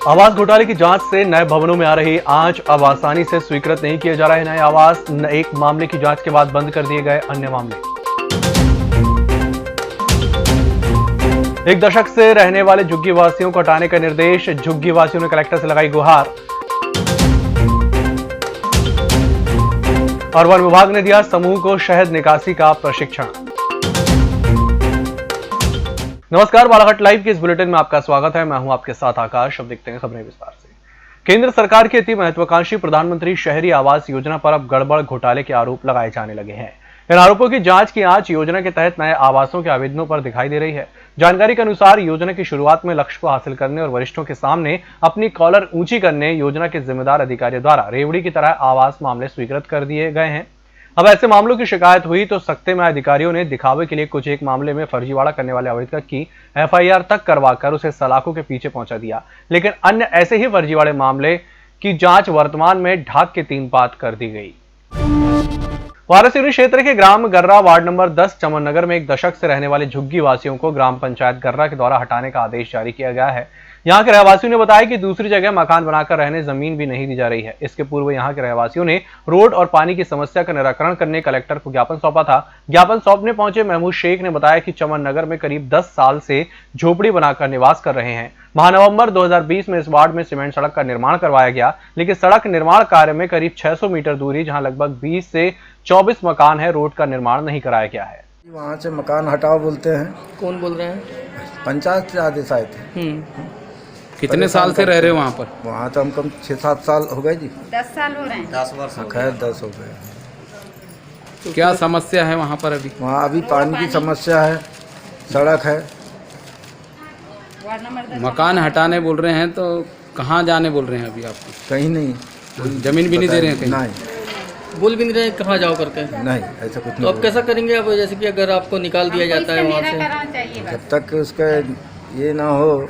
आवास घोटाले की जांच से नए भवनों में आ रही आंच अब आसानी से स्वीकृत नहीं किए जा रहे नए आवास। एक मामले की जांच के बाद बंद कर दिए गए अन्य मामले। एक दशक से रहने वाले झुग्गी वासियों को हटाने का निर्देश। झुग्गी वासियों ने कलेक्टर से लगाई गुहार। और वन विभाग ने दिया समूह को शहद निकासी का प्रशिक्षण। नमस्कार, बालाघाट लाइव के इस बुलेटिन में आपका स्वागत है। मैं हूं आपके साथ आकाश। अब देखते हैं खबरें विस्तार से। केंद्र सरकार की अति महत्वाकांक्षी प्रधानमंत्री शहरी आवास योजना पर अब गड़बड़ घोटाले के आरोप लगाए जाने लगे हैं। इन आरोपों की जांच की आंच योजना के तहत नए आवासों के आवेदनों पर दिखाई दे रही है। जानकारी के अनुसार योजना की शुरुआत में लक्ष्य को हासिल करने और वरिष्ठों के सामने अपनी कॉलर ऊंची करने योजना के जिम्मेदार अधिकारियों द्वारा रेवड़ी की तरह आवास मामले स्वीकृत कर दिए गए हैं। अब ऐसे मामलों की शिकायत हुई तो सख्ते में अधिकारियों ने दिखावे के लिए कुछ एक मामले में फर्जीवाड़ा करने वाले आवेदक की एफआईआर तक करवाकर उसे सलाखों के पीछे पहुंचा दिया। लेकिन अन्य ऐसे ही फर्जीवाड़े मामले की जांच वर्तमान में ढाक के 3 पात कर दी गई। वारासिवनी क्षेत्र के ग्राम गर्रा वार्ड नंबर 10 चमन नगर में एक दशक से रहने वाले झुग्गी वासियों को ग्राम पंचायत गर्रा के द्वारा हटाने का आदेश जारी किया गया है। यहाँ के रहवासियों ने बताया कि दूसरी जगह मकान बनाकर रहने जमीन भी नहीं दी जा रही है। इसके पूर्व यहाँ के रहवासियों ने रोड और पानी की समस्या का निराकरण करने कलेक्टर को ज्ञापन सौंपा था। ज्ञापन सौंपने पहुंचे महमूद शेख ने बताया कि चमन नगर में करीब 10 साल से झोपड़ी बनाकर निवास कर रहे हैं। नवंबर 2020 में इस वार्ड में सीमेंट सड़क का निर्माण करवाया गया, लेकिन सड़क निर्माण कार्य में करीब 600 मीटर दूरी जहां लगभग 20 से 24 मकान है, रोड का निर्माण नहीं कराया गया है। वहाँ से मकान हटाओ बोलते हैं। कौन बोल रहे हैं? पंचायत से आदेश आए थे। कितने साल से रह रहे हो वहाँ पर? वहाँ तो हम कम 6-7 साल हो गए जी। 10 साल हो रहे हैं। 10 वर्ष खैर 10 हो गए। तो क्या समस्या है वहाँ पर अभी? वहाँ अभी पानी की समस्या है, सड़क है। मकान हटाने बोल रहे हैं तो कहाँ जाने बोल रहे हैं अभी आपको? कहीं नहीं, जमीन भी नहीं दे रहे हैं कहीं? नहीं, बोल भी नहीं रहे कहाँ जाओ करके? नहीं, ऐसा कुछ नहीं। तो अब कैसा करेंगे अब, जैसे कि अगर आपको निकाल दिया जाता है वहाँ से? जब तक उसका ये ना हो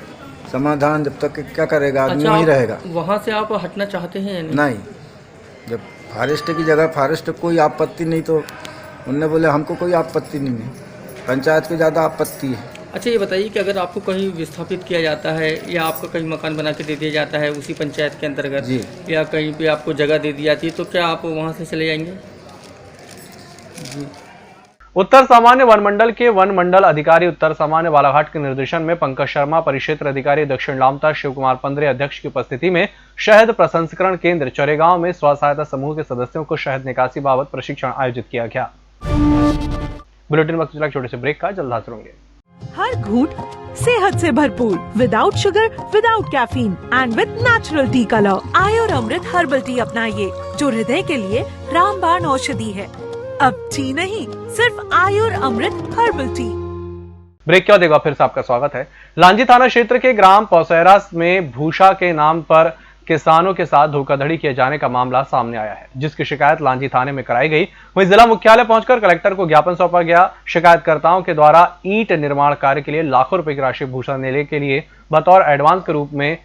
समाधान, जब तक क्या करेगा आदमी? वहीं रहेगा। वहाँ से आप हटना चाहते हैं? नहीं, जब फॉरेस्ट की जगह फॉरेस्ट कोई आपत्ति नहीं, तो उनने बोले हमको कोई आपत्ति नहीं है, पंचायत को ज़्यादा आपत्ति है। अच्छा, ये बताइए कि अगर आपको कहीं विस्थापित किया जाता है या आपका कहीं मकान बना के दे दिया जाता है उसी पंचायत के अंतर्गत जी, या कहीं पे आपको जगह दे दी जाती है, तो क्या आप वहाँ से चले जाएंगे? जी। उत्तर सामान्य वन मंडल के वन मंडल अधिकारी उत्तर सामान्य बालाघाट के निर्देशन में पंकज शर्मा, परिक्षेत्र अधिकारी दक्षिण लामता शिव कुमार पंद्रे अध्यक्ष की उपस्थिति में शहद प्रसंस्करण केंद्र चौरेगांव में स्व सहायता समूह के सदस्यों को शहद निकासी बाबत प्रशिक्षण आयोजित किया गया। बुलेटिन में कुछ छोटे से ब्रेक का, जल्द हाजिर होंगे। हर घूंट सेहत से भरपूर, without sugar, without caffeine and with natural tea colour. Ayur Amrit herbal tea अपनाइए, जो हृदय के लिए रामबाण औषधि है। अब टी नहीं, सिर्फ आयुर अमृत हर्बल टी। ब्रेक के बाद एक बार फिर से आपका स्वागत है। लांजी थाना क्षेत्र के ग्राम पौसेरा में भूषा के नाम पर किसानों के साथ धोखाधड़ी किए जाने का मामला सामने आया है, जिसकी शिकायत लांजी थाने में कराई गई। वहीं जिला मुख्यालय पहुंचकर कलेक्टर को ज्ञापन सौंपा गया। शिकायतकर्ताओं के द्वारा ईंट निर्माण कार्य के लिए लाखों रुपए की राशि भूषा मेले के लिए बतौर एडवांस के रूप में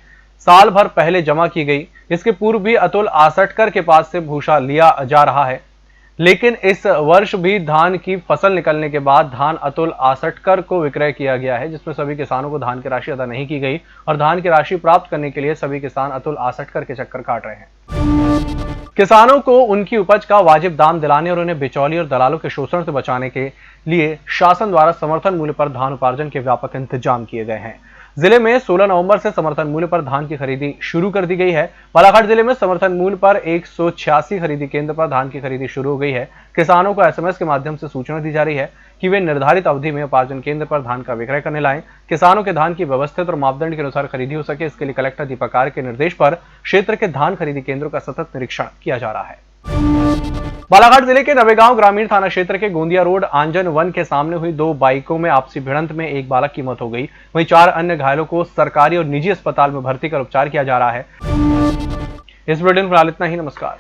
साल भर पहले जमा की गई। इसके पूर्व भी अतुल आसटकर के पास से भूषा लिया जा रहा है, लेकिन इस वर्ष भी धान की फसल निकलने के बाद धान अतुल आसटकर को विक्रय किया गया है, जिसमें सभी किसानों को धान की राशि अदा नहीं की गई और धान की राशि प्राप्त करने के लिए सभी किसान अतुल आसटकर के चक्कर काट रहे हैं। किसानों को उनकी उपज का वाजिब दाम दिलाने और उन्हें बिचौली और दलालों के शोषण से बचाने के लिए शासन द्वारा समर्थन मूल्य पर धान उपार्जन के व्यापक इंतजाम किए गए हैं। जिले में 16 नवंबर से समर्थन मूल्य पर धान की खरीदी शुरू कर दी गई है। बालाघाट जिले में समर्थन मूल्य पर 186 खरीदी केंद्र पर धान की खरीदी शुरू हो गई है। किसानों को एसएमएस के माध्यम से सूचना दी जा रही है कि वे निर्धारित अवधि में उपार्जन केंद्र पर धान का विक्रय करने लाएं। किसानों के धान की व्यवस्थित और मापदंड के अनुसार खरीदी हो सके, इसके लिए कलेक्टर दीपक आर्य के निर्देश पर क्षेत्र के धान खरीदी केंद्रों का सतत निरीक्षण किया जा रहा है। बालाघाट जिले के नवेगांव ग्रामीण थाना क्षेत्र के गोंदिया रोड आंजन वन के सामने हुई 2 बाइकों में आपसी भिड़ंत में एक बालक की मौत हो गई। वहीं 4 अन्य घायलों को सरकारी और निजी अस्पताल में भर्ती कर उपचार किया जा रहा है। इस बुलेटिन में फिलहाल इतना ही। नमस्कार।